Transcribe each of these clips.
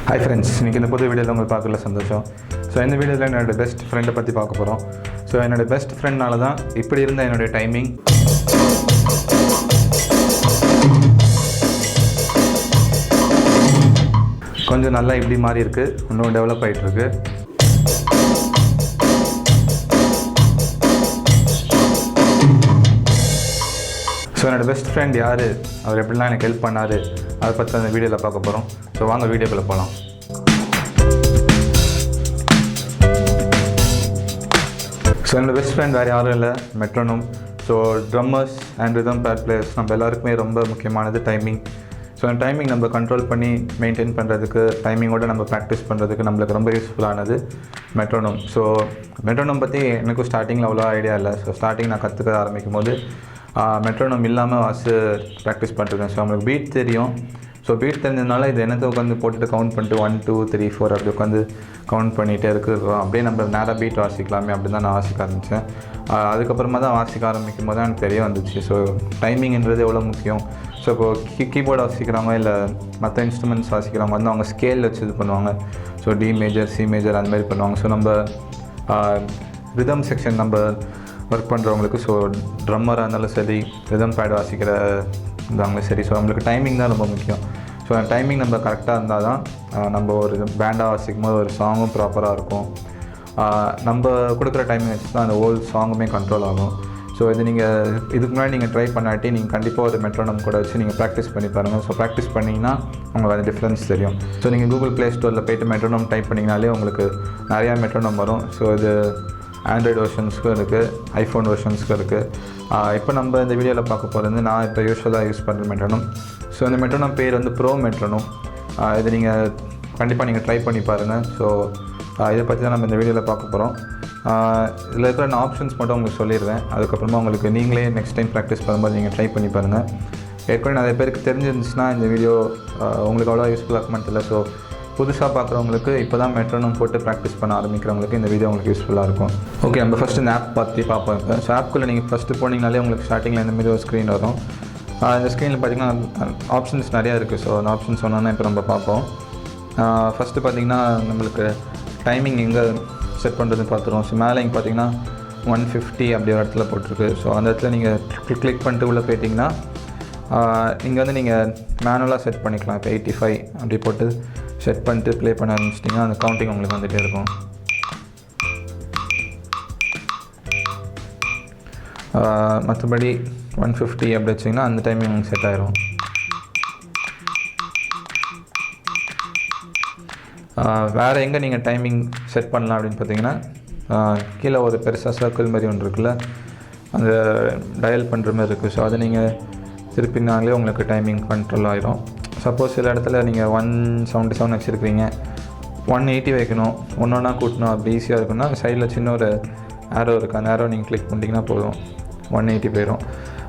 Hi friends, இன்னைக்கு இந்த புது வீடியோவில் உங்களுக்கு பார்க்கல சந்தோஷம். ஸோ இந்த வீடியோவில் என்னோட பெஸ்ட் ஃப்ரெண்டை பற்றி பார்க்க போகிறோம். ஸோ என்னோட பெஸ்ட் ஃப்ரெண்ட்னால தான் இப்படி இருந்த என்னுடைய டைமிங் கொஞ்சம் நல்லா இப்படி மாறி இருக்குது, இன்னும் டெவலப் ஆகிட்டுருக்கு. ஸோ என்னோட பெஸ்ட் ஃப்ரெண்ட் யார், அவர் எப்படிலாம் எனக்கு ஹெல்ப் பண்ணார், அதை பற்றி அந்த வீடியோவில் பார்க்க போகிறோம். ஸோ வாங்க வீடியோக்குள்ளே போகலாம். ஸோ என்னோட பெஸ்ட் ஃப்ரெண்ட் வேறு யாரும் இல்லை, metronome. So drummers and rhythm bad players நம்ம எல்லாருக்குமே ரொம்ப முக்கியமானது டைமிங். ஸோ அந்த டைமிங் நம்ம கண்ட்ரோல் பண்ணி மெயின்டைன் பண்ணுறதுக்கு, டைமிங்கோடு நம்ம ப்ராக்டிஸ் பண்ணுறதுக்கு நம்மளுக்கு ரொம்ப யூஸ்ஃபுல்லானது மெட்ரோனோம். ஸோ மெட்ரோனோம் பற்றி எனக்கும் ஸ்டார்டிங்கில் அவ்வளோ ஐடியா இல்லை. ஸோ ஸ்டார்டிங் நான் கற்றுக்க ஆரம்பிக்கும் போது மெட்ரோனோம் இல்லாமல் வாசி ப்ராக்டிஸ் பண்ணிருக்கேன். ஸோ நம்மளுக்கு பீட் தெரியும். ஸோ பீட் தெரிஞ்சதுனால இது என்னத்தை உட்காந்து போட்டுட்டு கவுண்ட் பண்ணிட்டு 1 2 3 4 அப்படி உட்காந்து கவுண்ட் பண்ணிகிட்டே இருக்கிறோம். அப்படியே நம்ம நேராக பீட் வாசிக்கலாமே அப்படி தான் நான் வாசிக்க ஆரம்பித்தேன். அதுக்கப்புறமா தான் வாசிக்க ஆரம்பிக்கும் போது தான் எனக்கு தெரிய வந்துச்சு ஸோ டைமிங்கிறது எவ்வளோ முக்கியம். ஸோ இப்போது கீபோர்டு வாசிக்கிறவங்க இல்லை மற்ற இன்ஸ்ட்ருமெண்ட்ஸ் வாசிக்கிறவங்க வந்து அவங்க ஸ்கேல் வச்சு இது பண்ணுவாங்க. So D major, C major அந்த மாதிரி பண்ணுவாங்க. ஸோ நம்ம ரிதம் செக்ஷன் நம்ம ஒர்க் பண்ணுறவங்களுக்கு, ஸோ ட்ரம்மராக இருந்தாலும் சரி, ரிதம் பேட் வாசிக்கிற இருந்தாங்களும் சரி, ஸோ நம்மளுக்கு டைமிங் தான் ரொம்ப முக்கியம். ஸோ அந்த டைமிங் நம்ம கரெக்டாக இருந்தால் தான் நம்ம ஒரு பேண்டாக வாசிக்கும் போது ஒரு சாங்கும் ப்ராப்பராக இருக்கும். நம்ம கொடுக்குற டைமிங் வச்சு தான் அந்த ஹோல் சாங்குமே கண்ட்ரோல் ஆகும். ஸோ இது நீங்கள் இதுக்கு முன்னாடி நீங்கள் ட்ரை பண்ணாட்டி நீங்கள் கண்டிப்பாக ஒரு மெட்ரோனம் கூட வச்சு நீங்கள் ப்ராக்டிஸ் பண்ணி பாருங்கள். ஸோ ப்ராக்டிஸ் பண்ணிங்கன்னா உங்களுக்கு அது டிஃப்ரென்ஸ் தெரியும். ஸோ நீங்கள் கூகுள் ப்ளே ஸ்டோரில் போய்ட்டு மெட்ரோனம் டைப் பண்ணிங்கனாலே உங்களுக்கு நிறையா மெட்ரோனம் வரும். ஸோ இது ஆண்ட்ராய்டு வெர்ஷன்ஸ்க்கும் இருக்குது, ஐஃபோன் வெர்ஷன்ஸ்க்கும் இருக்குது. இப்போ நம்ம இந்த வீடியோவில் பார்க்க போகிறது நான் இப்போ யூஸ்வலாக யூஸ் பண்ணுற மெட்ரோனம். ஸோ இந்த மெட்ரோனம் பேர் வந்து ப்ரோ மெட்ரோனம். இது நீங்கள் கண்டிப்பாக நீங்கள் ட்ரை பண்ணி பாருங்கள். ஸோ இதை பற்றி தான் நம்ம இந்த வீடியோவில் பார்க்க போகிறோம். இதில் இருக்கிற நான் ஆப்ஷன்ஸ் மட்டும் உங்களுக்கு சொல்லிடுறேன். அதுக்கப்புறமா உங்களுக்கு நீங்களே நெக்ஸ்ட் டைம் ப்ராக்டிஸ் பண்ணும்போது நீங்கள் ட்ரை பண்ணி பாருங்கள். ஏற்கனவே நிறைய பேருக்கு தெரிஞ்சிருந்துச்சுன்னா இந்த வீடியோ உங்களுக்கு அவ்வளோ யூஸ்ஃபுல்லாக இருக்குமான்னு தெரியல. ஸோ புதுசாக பார்க்குறவங்களுக்கு, இப்போ தான் மெட்ரோனம் போட்டு ப்ராக்டிஸ் பண்ண ஆரம்பிக்கிறவங்களுக்கு இந்த வீடியோ உங்களுக்கு யூஸ்ஃபுல்லாக இருக்கும். ஓகே, நம்ம ஃபஸ்ட்டு இந்த ஆப் பற்றி பார்ப்போம். இப்போ ஸோ ஆப்குள்ளே நீங்கள் ஃபஸ்ட்டு போனீங்கனாலே உங்களுக்கு ஸ்டார்டிங்கில் இந்த மாதிரி ஒரு ஸ்க்ரீன் வரும். இந்த ஸ்க்ரீனில் பார்த்திங்கன்னா ஆப்ஷன்ஸ் நிறையா இருக்குது. ஸோ அந்த ஆப்ஷன்ஸ் சொன்னோன்னா இப்போ நம்ம பார்ப்போம். ஃபஸ்ட்டு பார்த்திங்கன்னா நம்மளுக்கு டைமிங் எங்கே செட் பண்ணுறதுன்னு பார்த்துருவோம். ஸோ மேலே இங்கே பார்த்திங்கன்னா 150 அப்படி ஒரு இடத்துல போட்டிருக்கு. ஸோ அந்த இடத்துல நீங்கள் கிளிக் பண்ணிட்டு உள்ளே போயிட்டிங்கன்னா இங்கே வந்து நீங்கள் மேனுவலாக செட் பண்ணிக்கலாம். இப்போ 85 அப்படி போட்டு செட் பண்ணிட்டு ப்ளே பண்ண ஆரம்பிச்சிட்டிங்கன்னா அந்த கவுண்டிங் உங்களுக்கு வந்துகிட்டே இருக்கும். மற்றபடி 150 அப்படி வச்சிங்கன்னா அந்த டைமிங் உங்களுக்கு செட் ஆகிரும். வேறு எங்கே நீங்கள் டைமிங் செட் பண்ணலாம் அப்படின்னு பார்த்தீங்கன்னா கீழே ஒரு பெருசாக சர்க்கிள் மாதிரி ஒன்று இருக்குல்ல, அந்த டயல் பண்ணுற மாதிரி இருக்குது. ஸோ அதை நீங்கள் திருப்பினாலே உங்களுக்கு டைமிங் கண்ட்ரோல் ஆகிரும். சப்போஸ் சில இடத்துல நீங்கள் 177 வச்சுருக்கிறீங்க, 180 வைக்கணும், ஒன்றா கூட்டணும், அப்படி ஈஸியாக இருக்குன்னா சைடில் சின்ன ஒரு ஆரோ இருக்குது, அந்த ஆரோ நீங்கள் கிளிக் பண்ணிட்டீங்கன்னா போதும், 180 போயிடும்.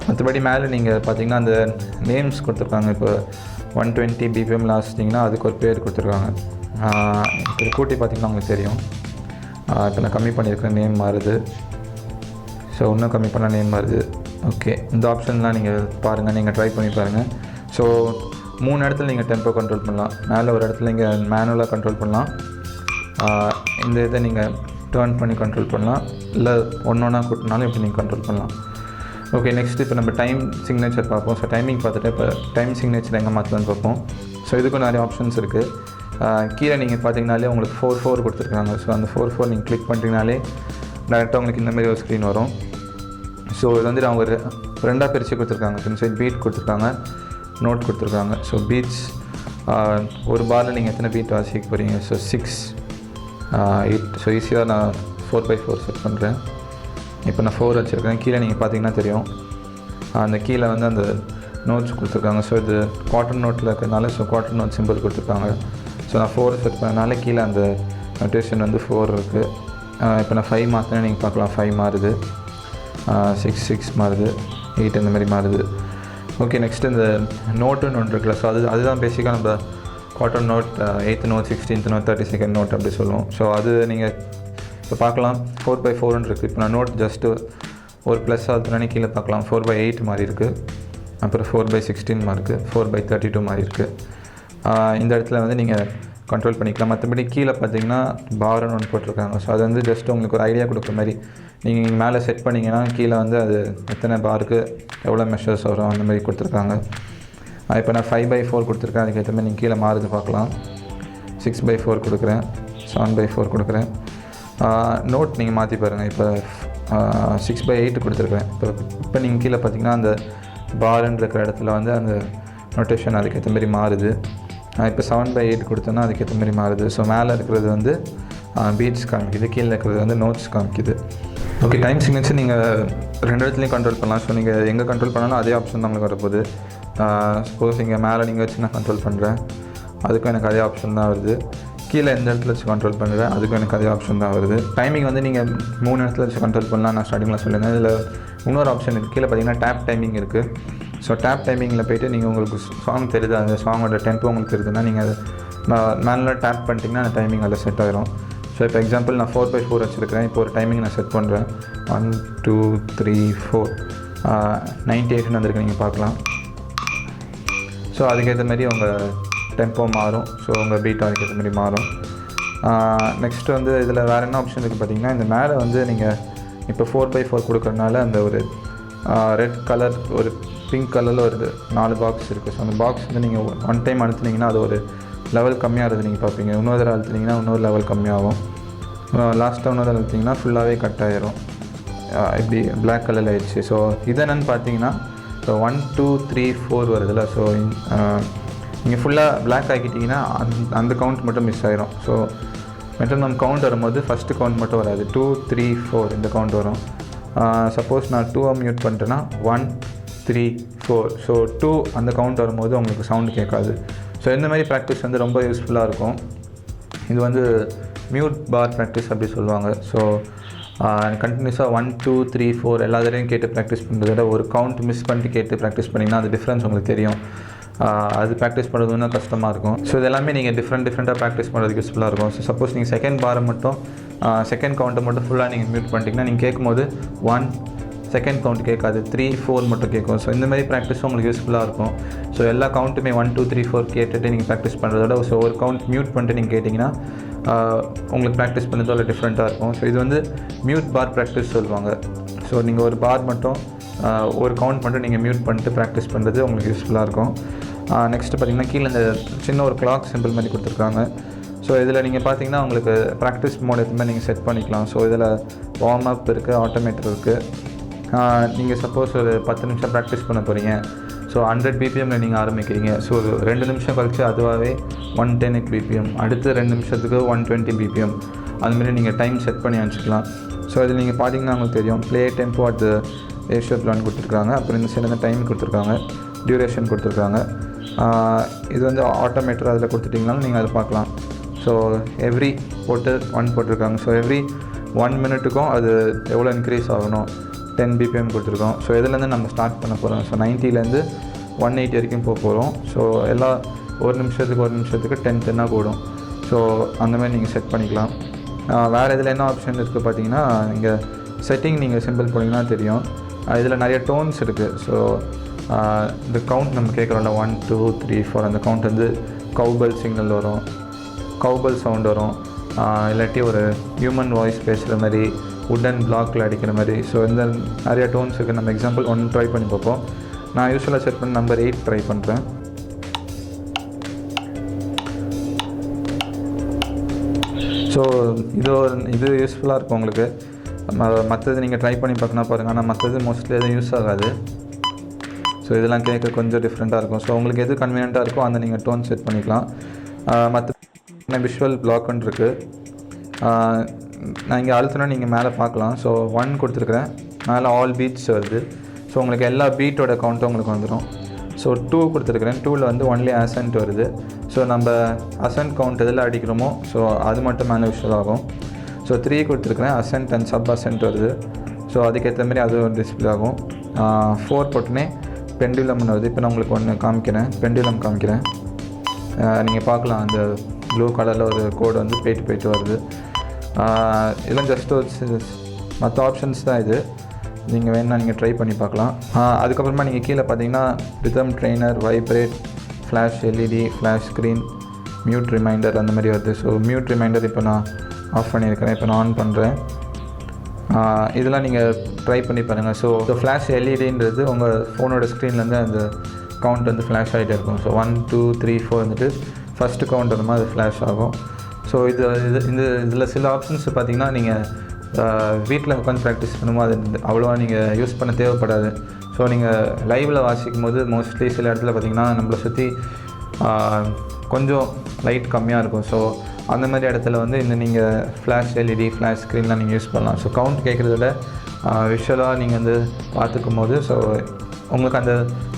மற்றபடி மேலே நீங்கள் பார்த்தீங்கன்னா அந்த நேம்ஸ் கொடுத்துருக்காங்க. இப்போ 120 BPM லாஸ்ட்டிங்கன்னா அதுக்கு ஒரு பேர் கொடுத்துருக்காங்க. இப்போ கூட்டி பார்த்திங்கன்னா உங்களுக்கு தெரியும். இப்போ நான் கம்மி பண்ணியிருக்கிற நேம் மாறுது. ஸோ இன்னும் கம்மி பண்ண நேம் மாறுது. ஓகே, இந்த ஆப்ஷன்லாம் நீங்கள் பாருங்கள், நீங்கள் ட்ரை பண்ணி பாருங்கள். ஸோ 3 இடத்துல நீங்கள் டெம்போ கண்ட்ரோல் பண்ணலாம். மேலே ஒரு இடத்துல நீங்கள் மேனுவலாக கண்ட்ரோல் பண்ணலாம். இந்த இதை நீங்கள் டர்ன் பண்ணி கண்ட்ரோல் பண்ணலாம், இல்லை ஒன்றா கூட்டினாலும் இப்படி நீங்கள் கண்ட்ரோல் பண்ணலாம். ஓகே, நெக்ஸ்ட் இப்போ நம்ம டைம் சிக்னேச்சர் பார்ப்போம். ஸோ டைமிங் பார்த்துட்டு இப்போ டைம் சிக்னேச்சர் எங்கே மாற்றலான்னு பார்ப்போம். ஸோ இதுக்கும் நிறைய ஆப்ஷன்ஸ் இருக்குது. கீழே நீங்கள் பார்த்தீங்கனாலே உங்களுக்கு 4 கொடுத்துருக்காங்க. ஸோ அந்த 4 நீங்கள் கிளிக் பண்ணிட்டீங்கனாலே டேரெக்டாக உங்களுக்கு இந்தமாரி ஒரு ஸ்க்ரீன் வரும். ஸோ இது வந்து அவங்க ரெண்டாக பிரித்து கொடுத்துருக்காங்க. சைட் பீட் கொடுத்துருக்காங்க, நோட் கொடுத்துருக்காங்க. ஸோ பீட்ஸ் ஒரு பாரில் நீங்கள் எத்தனை பீட் வாசிக்க போகிறீங்க. ஸோ 6 8. ஸோ ஈஸியாக நான் 4/4 செட் பண்ணுறேன். இப்போ நான் 4 வச்சுருக்கேன். கீழே நீங்கள் பார்த்தீங்கன்னா தெரியும், அந்த கீழே வந்து அந்த நோட்ஸ் கொடுத்துருக்காங்க. ஸோ இது குவார்ட்டர் நோட்டில் இருக்கிறதுனால ஸோ குவார்ட்டர் நோட் சிம்பிள் கொடுத்துருக்காங்க. ஸோ நான் 4 செட் பண்ணனால கீழே அந்த நோட்டேஷன் வந்து 4 இருக்குது. இப்போ நான் 5 மாற்றினா நீங்கள் பார்க்கலாம், 5 மாறுது, 6 மாறுது, 8 இந்த மாதிரி மாறுது. ஓகே, நெக்ஸ்ட்டு இந்த நோட்டுன்னு ஒன்று இருக்குல்ல. ஸோ அதுதான் பேசிக்காக நம்ம quarter note, 8th note, 16th note, 32nd note அப்படி சொல்லுவோம். ஸோ அது நீங்கள் இப்போ பார்க்கலாம் 4/4 இருக்குது. இப்போ நான் நோட் ஜஸ்ட்டு ஒரு ப்ளஸ் ஆகுதுனாலே கீழே பார்க்கலாம் 4/8 மாதிரி இருக்குது. அப்புறம் 4/16 மாதிரி இருக்குது, 4/32 மாதிரி இருக்குது. இந்த இடத்துல வந்து நீங்கள் கண்ட்ரோல் பண்ணிக்கலாம். மற்றபடி கீழே பார்த்தீங்கன்னா பார்னு ஒன்று போட்டிருக்காங்க. ஸோ அது வந்து ஜஸ்ட் உங்களுக்கு ஒரு ஐடியா கொடுக்குற மாதிரி, நீங்கள் மேலே செட் பண்ணிங்கன்னா கீழே வந்து அது எத்தனை பாருக்கு எவ்வளோ மெஷர்ஸ் வரும் அந்த மாதிரி கொடுத்துருக்காங்க. இப்போ நான் 5/4 கொடுத்துருக்கேன். அதுக்கேற்ற மாதிரி நீங்கள் கீழே மாறுது பார்க்கலாம். 6/4 கொடுக்குறேன், 7/4 கொடுக்குறேன். நோட் நீங்கள் மாற்றி பாருங்கள். இப்போ 6/8 கொடுத்துருக்கேன். இப்போ நீங்கள் கீழே பார்த்தீங்கன்னா அந்த பார்ன்னு இருக்கிற இடத்துல வந்து அந்த நோட்டேஷன் அதுக்கேற்ற மாதிரி மாறுது. இப்போ 7/8 கொடுத்தோன்னா அதுக்கேற்ற மாதிரி மாறுது. ஸோ மேலே இருக்கிறது வந்து பீட்ஸ் காமிக்குது, கீழே இருக்கிறது வந்து நோட்ஸ் காமிக்குது. ஓகே, டைம் சிக்னன்ஸு நீங்கள் 2 இடத்துலையும் கண்ட்ரோல் பண்ணலாம். ஸோ நீங்கள் எங்கே கண்ட்ரோல் பண்ணாலும் அதே ஆப்ஷன் தான் உங்களுக்கு வரப்போகுது. சப்போஸ் இங்கே மேலே நீங்கள் வச்சு நான் கண்ட்ரோல் பண்ணுறேன், அதுக்கும் எனக்கு அதே ஆப்ஷன் தான் வருது. கீழே எந்த இடத்துல வச்சு கண்ட்ரோல் பண்ணுறேன், அதுக்கும் எனக்கு அதே ஆப்ஷன் தான் வருது. டைமிங் வந்து நீங்கள் 3 இடத்துல வச்சு கண்ட்ரோல் பண்ணலாம். நான் ஸ்டார்டிங்கில் சொல்லியிருந்தேன். இதில் இன்னொரு ஆப்ஷன் இருக்குது. கீழே பார்த்தீங்கன்னா டேப் டைமிங் இருக்குது. ஸோ டேப் டைமிங்கில் போய்ட்டு நீங்கள் உங்களுக்கு சாங் தெரியுது, அந்த சாங்கோட டெம்போ உங்களுக்கு தெரியுதுன்னா நீங்கள் அதை மேலே டேப் பண்ணிட்டீங்கன்னா அந்த டைமிங் அதில் செட் ஆகிரும். ஸோ இப்போ எக்ஸாம்பிள் நான் 4/4 வச்சுருக்கிறேன். இப்போ ஒரு டைமிங் நான் செட் பண்ணுறேன். 1 2 3 4 98 வந்திருக்கு, நீங்கள் பார்க்கலாம். ஸோ அதுக்கேற்ற மாதிரி உங்கள் டெம்போ மாறும். ஸோ உங்கள் பீட் அதுக்கேற்ற மாதிரி மாறும். நெக்ஸ்ட்டு வந்து இதில் வேறு என்ன ஆப்ஷன் இருக்குது பார்த்தீங்கன்னா, இந்த மேலே வந்து நீங்கள் இப்போ 4/4 கொடுக்குறதுனால அந்த ஒரு ரெட் கலர் ஒரு பிங்க் கலரில் ஒரு 4 பாக்ஸ் இருக்குது. ஸோ அந்த பாக்ஸ் வந்து நீங்கள் 1 டைம் அழுத்துனீங்கன்னா அது ஒரு லெவல் கம்மியாகிறது நீங்கள் பார்ப்பீங்க. இன்னொரு தடவை அழுத்துனீங்கன்னா இன்னொரு லெவல் கம்மியாகும். லாஸ்ட்டாக இன்னொரு அழுத்திங்கன்னா ஃபுல்லாகவே கட் ஆகிரும். இப்படி பிளாக் கலரில் ஆயிடுச்சு. ஸோ இது என்னென்னு பார்த்தீங்கன்னா, ஸோ 1 2 3 4 வருதுல்ல. ஸோ நீங்கள் ஃபுல்லாக பிளாக் ஆக்கிட்டிங்கன்னா அந்த கவுண்ட் மட்டும் மிஸ் ஆகிரும். ஸோ மெட்ரோனோம் கவுண்ட் வரும்போது ஃபஸ்ட்டு கவுண்ட் மட்டும் வராது, 2 3 4 இந்த கவுண்ட் வரும். சப்போஸ் நான் 2 மியூட் பண்ணிட்டேன்னா 1 3 4, ஸோ 2 அந்த கவுண்ட் வரும்போது உங்களுக்கு சவுண்டு கேட்காது. ஸோ இந்த மாதிரி ப்ராக்டிஸ் வந்து ரொம்ப யூஸ்ஃபுல்லாக இருக்கும். இது வந்து மியூட் பார் ப்ராக்டிஸ் அப்படி சொல்லுவாங்க. ஸோ கண்டினியூஸாக 1 2 3 4 எல்லா தடவையும் கேட்டு ப்ராக்டிஸ் பண்ணுறத விட ஒரு கவுண்ட் மிஸ் பண்ணிட்டு கேட்டு ப்ராக்டிஸ் பண்ணிங்கன்னா அது டிஃப்ரென்ஸ் உங்களுக்கு தெரியும். அது ப்ராக்டிஸ் பண்ணுறது இன்னும் கஷ்டமாக இருக்கும். ஸோ இது எல்லாமே நீங்கள் டிஃப்ரெண்ட்டாக ப்ராக்டிஸ் பண்ணுறதுக்கு யூஸ்ஃபுல்லாக இருக்கும். ஸோ சப்போஸ் நீங்கள் செகண்ட் பாரை மட்டும் செகண்ட் கவுண்ட்டை மட்டும் ஃபுல்லாக நீங்கள் மியூட் பண்ணிட்டீங்கன்னா நீங்கள் கேட்கும்போது 1 செகண்ட் கவுண்ட் கேட்காது, 3 4 மட்டும் கேட்கும். ஸோ இந்த மாதிரி ப்ராக்டிஸும் உங்களுக்கு யூஸ்ஃபுல்லாக இருக்கும். ஸோ எல்லா கவுண்ட்டுமே 1 2 3 4 கேட்டுட்டு நீங்கள் ப்ராக்டிஸ் பண்ணுறதோட ஸோ ஒரு கவுண்ட் மியூட் பண்ணிட்டு நீங்கள் கேட்டிங்கன்னா உங்களுக்கு ப்ராக்டிஸ் பண்ணுறதோட டிஃப்ரெண்ட்டாக இருக்கும். ஸோ இது வந்து மியூட் பார் ப்ராக்டிஸ் சொல்லுவாங்க. ஸோ நீங்கள் ஒரு பார் மட்டும் ஒரு கவுண்ட் மட்டும் நீங்கள் மியூட் பண்ணிட்டு ப்ராக்டிஸ் பண்ணுறது உங்களுக்கு யூஸ்ஃபுல்லாக இருக்கும். நெக்ஸ்ட்டு பார்த்திங்கன்னா கீழே இந்த சின்ன ஒரு கிளாக் சிம்பிள் மாதிரி கொடுத்துருக்காங்க. ஸோ இதில் நீங்கள் பார்த்தீங்கன்னா உங்களுக்கு ப்ராக்டிஸ் மோட் எதுவுமே நீங்கள் செட் பண்ணிக்கலாம். ஸோ இதில் வார்ம் அப் இருக்குது, ஆட்டோமேட்டர் இருக்குது. நீங்கள் சப்போஸ் ஒரு 10 நிமிஷம் ப்ராக்டிஸ் பண்ண போகிறீங்க. ஸோ 100 BPMல நீங்கள் ஆரம்பிக்கிறீங்க. ஸோ 2 நிமிஷம் கழிச்சு அதுவாகவே 110 BPM, அடுத்து 2 நிமிஷத்துக்கு 120 BPM, அதுமாரி நீங்கள் டைம் செட் பண்ணி வச்சுக்கலாம். ஸோ இதில் நீங்கள் பார்த்தீங்கன்னா உங்களுக்கு தெரியும் play tempo at ratio plan கொடுத்துருக்காங்க. அப்புறம் இந்த சைடு டைம் கொடுத்துருக்காங்க, டியூரேஷன் கொடுத்துருக்காங்க. இது வந்து ஆட்டோமேட்டர் அதில் கொடுத்துட்டிங்கனாலும் நீங்கள் அதை பார்க்கலாம். ஸோ எவ்ரி போட்டு 1 போட்டிருக்காங்க. ஸோ எவ்ரி 1 மினிட்டுக்கும் அது எவ்வளோ இன்க்ரீஸ் ஆகணும், 10 BPM கொடுத்துருக்கோம். ஸோ இதுலேருந்து நம்ம ஸ்டார்ட் பண்ண போகிறோம். ஸோ 90லேருந்து 180 வரைக்கும் போகிறோம். ஸோ எல்லா ஒரு நிமிஷத்துக்கு 10 கூடும். ஸோ அந்தமாதிரி நீங்கள் செட் பண்ணிக்கலாம். வேறு இதில் என்ன ஆப்ஷன் இருக்குது பார்த்தீங்கன்னா, இங்கே செட்டிங் நீங்கள் சிம்பிள் போனீங்கன்னா தெரியும். இதில் நிறைய டோன்ஸ் இருக்குது. ஸோ இந்த கவுண்ட் நம்ம கேட்குறோம்ல 1 2 3 4 அந்த கவுண்ட் வந்து கவுபல் சிக்னல் வரும், கவுபல் சவுண்ட் வரும், இல்லாட்டி ஒரு ஹியூமன் வாய்ஸ் பேசுகிற மாதிரி, உட்டன் பிளாக்கில் அடிக்கிற மாதிரி. ஸோ இந்த நிறைய டோன்ஸ் இருக்குது. நம்ம எக்ஸாம்பிள் 1 ட்ரை பண்ணி பார்ப்போம். நான் யூஸ்வலாக செட் பண்ணி நம்பர் 8 ட்ரை பண்ணுறேன். ஸோ இது யூஸ்ஃபுல்லாக இருக்கும் உங்களுக்கு. மற்றது நீங்கள் ட்ரை பண்ணி பார்க்கணும் பாருங்கள். ஆனால் மற்றது மோஸ்ட்லி எதுவும் யூஸ் ஆகாது. ஸோ இதெல்லாம் கேட்க கொஞ்சம் டிஃப்ரெண்ட்டாக இருக்கும். ஸோ உங்களுக்கு எது கன்வீனியண்ட்டாக இருக்கோ அந்த நீங்கள் டோன் செட் பண்ணிக்கலாம். மற்ற விஷுவல் பிளாக்னு இருக்குது. நான் இங்கே அழுத்தினா நீங்கள் மேலே பார்க்கலாம். ஸோ 1 கொடுத்துருக்குறேன், மேலே ஆல் பீட்ஸ் வருது. ஸோ உங்களுக்கு எல்லா பீட்டோட கவுண்ட்டும் உங்களுக்கு வந்துடும். ஸோ 2 கொடுத்துருக்குறேன், 2ல் வந்து ஒன்லி அசன்ட் வருது. ஸோ நம்ம அசன்ட் கவுண்ட் எதில் அடிக்கிறோமோ ஸோ அது மட்டும் மேலே விஷுவல் ஆகும். ஸோ 3 கொடுத்துருக்குறேன், அசன்ட் அண்ட் சப் அசன்ட் வருது. ஸோ அதுக்கேற்ற மாதிரி அது டிஸ்பிளே ஆகும். 4 போட்டுனே பெண்டுலம்னு வருது. இப்போ நான் உங்களுக்கு ஒன்று காமிக்கிறேன், பெண்டுலம் காமிக்கிறேன். நீங்கள் பார்க்கலாம் அந்த ப்ளூ கலரில் ஒரு கோடு வந்து போயிட்டு வருது. இதெல்லாம் ஜஸ்ட் ஒரு மற்ற ஆப்ஷன்ஸ் தான் இது. நீங்கள் வேணுன்னா நீங்கள் ட்ரை பண்ணி பார்க்கலாம். அதுக்கப்புறமா நீங்கள் கீழே பார்த்தீங்கன்னா rhythm trainer, vibrate, flash LED, flash screen, mute reminder அந்த மாதிரி வருது. ஸோ மியூட் ரிமைண்டர் இப்போ நான் ஆஃப் பண்ணியிருக்கிறேன். இப்போ நான் ஆன் பண்ணுறேன். இதெல்லாம் நீங்கள் ட்ரை பண்ணி பாருங்கள். ஸோ ஃப்ளாஷ் எல்இடின்றது உங்கள் ஃபோனோட ஸ்க்ரீன்லேருந்து அந்த கவுண்ட் வந்து ஃப்ளாஷ் ஆகிட்டே இருக்கும். ஸோ 1 2 3 4 வந்துட்டு ஃபஸ்ட்டு கவுண்ட் அந்த மாதிரி ஃப்ளாஷ் ஆகும். ஸோ இதில் சில ஆப்ஷன்ஸ் பார்த்திங்கன்னா நீங்கள் வீட்டில் உட்காந்து ப்ராக்டிஸ் பண்ணும்போது அது அவ்வளோவா நீங்கள் யூஸ் பண்ண தேவைப்படாது. ஸோ நீங்கள் லைவில் வாசிக்கும் போது மோஸ்ட்லி சில இடத்துல பார்த்திங்கன்னா நம்மளை சுற்றி கொஞ்சம் லைட் கம்மியாக இருக்கும். ஸோ அந்த மாதிரி இடத்துல வந்து இந்த நீங்கள் ஃப்ளாஷ் எல்இடி ஃப்ளாஷ் ஸ்க்ரீன்லாம் நீங்கள் யூஸ் பண்ணலாம். ஸோ கவுண்ட் கேட்குறத விட விஷுவலாக நீங்கள் வந்து பார்த்துக்கும் போது ஸோ உங்களுக்கு அந்த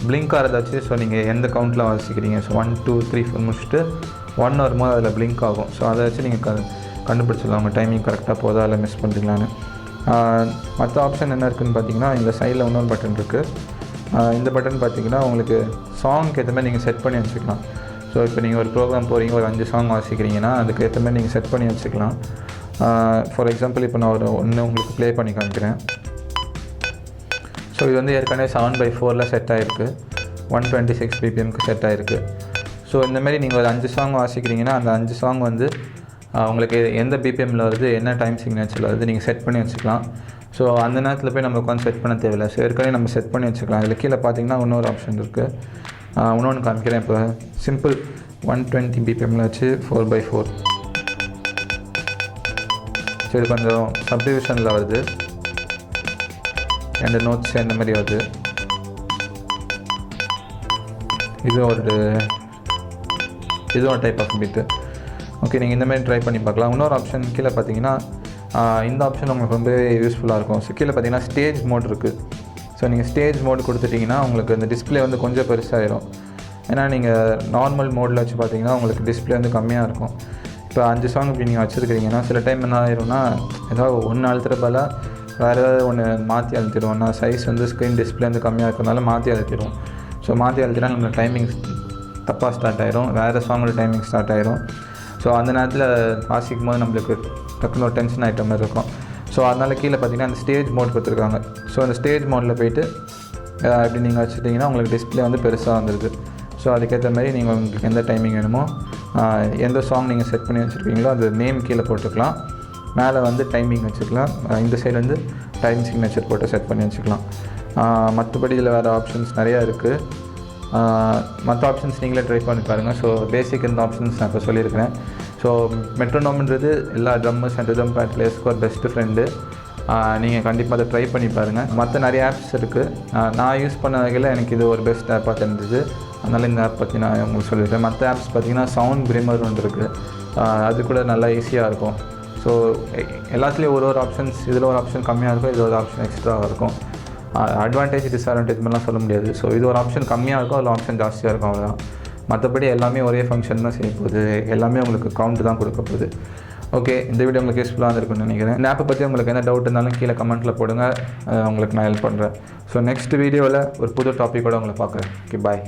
பிளிங்க் ஆகிறதாச்சு. ஸோ நீங்கள் எந்த கவுண்ட்டில் வாசிக்கிறீங்க, ஸோ 1 2 3 4 முடிச்சுட்டு 1 வரும்போது அதில் பிளிங்க் ஆகும். ஸோ அதை வச்சு நீங்கள் கண்டுபிடிச்சிடலாம் உங்கள் டைமிங் கரெக்டாக போதா இல்லை மிஸ் பண்ணுறீங்களான்னு. மற்ற ஆப்ஷன் என்ன இருக்குதுன்னு பார்த்தீங்கன்னா இந்த சைடில் இன்னொரு பட்டன் இருக்குது. இந்த பட்டன் பார்த்தீங்கன்னா உங்களுக்கு சாங்க்கு ஏற்ற மாதிரி நீங்கள் செட் பண்ணி வச்சுக்கலாம். ஸோ இப்போ நீங்கள் ஒரு ப்ரோக்ராம் போகிறீங்க, ஒரு 5 சாங் வாசிக்கிறீங்கன்னா அதுக்கு ஏற்ற மாதிரி நீங்கள் செட் பண்ணி வச்சுக்கலாம். ஃபார் எக்ஸாம்பிள் இப்போ நான் ஒன்று உங்களுக்கு ப்ளே பண்ணி காமிக்கிறேன். ஸோ இது வந்து ஏற்கனவே 7/4 செட் ஆகிருக்கு, 126 BPMக்கு செட் ஆகிருக்கு. ஸோ இந்தமாரி நீங்கள் ஒரு 5 சாங் வாசிக்கிறீங்கன்னா அந்த 5 சாங் வந்து உங்களுக்கு எந்த பிபிஎம்மில் வருது, என்ன டைம் சிக்னேச்சரில் வருது நீங்கள் செட் பண்ணி வச்சுக்கலாம். ஸோ அந்த நேரத்தில் போய் நம்ம உட்காந்து செட் பண்ண தேவையில்லை. ஸோ ஏற்கனவே நம்ம செட் பண்ணி வச்சுக்கலாம். இதில் கீழே பார்த்தீங்கன்னா இன்னொரு ஆப்ஷன் இருக்குது. இன்னொன்று காமிக்கிறேன். இப்போ சிம்பிள் 120 BPMமில் வச்சு 4/4. ஸோ இது கொஞ்சம் சப்டிவிஷனில் வருது, 2 நோட்ஸ் இந்த மாதிரி வருது. இதுவும் ஒரு டைப் ஆஃப் பீட்டு. ஓகே, நீங்கள் இந்தமாதிரி ட்ரை பண்ணி பார்க்கலாம். இன்னொரு ஆப்ஷன் கீழே பார்த்தீங்கன்னா இந்த ஆப்ஷன் உங்களுக்கு ரொம்ப யூஸ்ஃபுல்லாக இருக்கும். ஸோ கீழே பார்த்தீங்கன்னா ஸ்டேஜ் மோட் இருக்குது. ஸோ நீங்கள் ஸ்டேஜ் மோட் கொடுத்துட்டிங்கன்னா உங்களுக்கு அந்த டிஸ்பிளே வந்து கொஞ்சம் பெருசாகிடும். ஏன்னா நீங்கள் நார்மல் மோடில் வச்சு பார்த்தீங்கன்னா உங்களுக்கு டிஸ்பிளே வந்து கம்மியாக இருக்கும். இப்போ 5 சாங் இப்படி நீங்கள் வச்சுருக்கிறீங்கன்னா சில டைம் என்ன ஆயிரும்னா ஏதாவது ஒன்று அழுத்துறப்பல வேறு ஏதாவது ஒன்று மாற்றி அழுத்திடுவோம்னா சைஸ் வந்து ஸ்க்ரீன் டிஸ்பிளே வந்து கம்மியாக இருக்கிறதுனால மாற்றி அழுத்திடுவோம். ஸோ மாற்றி அழுத்தினா நம்மளோட டைமிங் தப்பாக ஸ்டார்ட் ஆகிரும், வேறு சாங்கோட டைமிங் ஸ்டார்ட் ஆகிரும். ஸோ அந்த நேரத்தில் வாசிக்கும் போது நம்மளுக்கு டக்குனு ஒரு டென்ஷன் ஐட்டம் மாதிரி இருக்கும். ஸோ அதனால் கீழே பார்த்தீங்கன்னா அந்த ஸ்டேஜ் மோட் கொடுத்துருக்காங்க. ஸோ அந்த ஸ்டேஜ் மோடில் போய்ட்டு இப்படி நீங்கள் வச்சுட்டிங்கன்னா உங்களுக்கு டிஸ்பிளே வந்து பெருசாக வந்துடுது. ஸோ அதுக்கேற்ற மாதிரி நீங்கள் உங்களுக்கு எந்த டைமிங் வேணுமோ எந்த சாங் நீங்கள் செட் பண்ணி வச்சுருக்கீங்களோ அது நேம் கீழே போட்டுக்கலாம். மேலே வந்து டைமிங் வச்சுக்கலாம். இந்த சைடு வந்து டைம் சிக்னேச்சர் போட்டு செட் பண்ணி வச்சுக்கலாம். மற்றபடி இதில் வேறு ஆப்ஷன்ஸ் நிறையா இருக்குது. மற்ற ஆப்ஷன்ஸ் நீங்களே ட்ரை பண்ணி பாருங்கள். ஸோ பேசிக் இந்த ஆப்ஷன்ஸ் நான் இப்போ சொல்லியிருக்கிறேன். ஸோ மெட்ரோனோம்ன்றது எல்லா ட்ரம்மர்ஸ் அண்ட் ரிதம் பேட் பிளேயர்ஸ்க்கு ஒரு பெஸ்ட்டு ஃப்ரெண்டு. நீங்கள் கண்டிப்பாக அதை ட்ரை பண்ணி பாருங்கள். மற்ற நிறைய ஆப்ஸ் இருக்குது. நான் யூஸ் பண்ண வகையில் எனக்கு இது ஒரு பெஸ்ட் ஆப்பாக தெரிஞ்சுது. அதனால் இந்த ஆப் பற்றி நான் உங்களுக்கு சொல்லியிருக்கேன். மற்ற ஆப்ஸ் பார்த்திங்கன்னா சவுண்ட் பிரிமர் ஒன்று இருக்குது, அது கூட நல்லா ஈஸியாக இருக்கும். ஸோ எல்லாத்துலேயும் ஒரு ஆப்ஷன்ஸ், இதில் ஒரு ஆப்ஷன் கம்மியாக இருக்கும், இது ஒரு ஆப்ஷன் எக்ஸ்ட்ராவாக இருக்கும். அட்வான்டேஜ் டிஸ்அட்வான்டேஜ் மாதிரிலாம் சொல்ல முடியாது. ஸோ இது ஒரு ஆப்ஷன் கம்மியாக இருக்கும், அதில் ஆப்ஷன் ஜாஸ்தியாக இருக்கும், அவ்வளோதான். மற்றபடி எல்லாமே ஒரே ஃபங்க்ஷன் தான் செய்ய போகுது, எல்லாமே உங்களுக்கு கவுண்ட் தான் கொடுக்க போகுது. ஓகே, இந்த வீடியோ உங்களுக்கு யூஸ்ஃபுல்லாக இருந்திருக்குன்னு நினைக்கிறேன். இந்த ஆப்பை பற்றி உங்களுக்கு என்ன டவுட் இருந்தாலும் கீழே கமெண்ட்டில் போடுங்க, உங்களுக்கு நான் ஹெல்ப் பண்ணுறேன். ஸோ நெக்ஸ்ட் வீடியோவில் ஒரு புது டாப்பிக்கோடு உங்களை பார்க்குறேன். ஓகே, பாய்.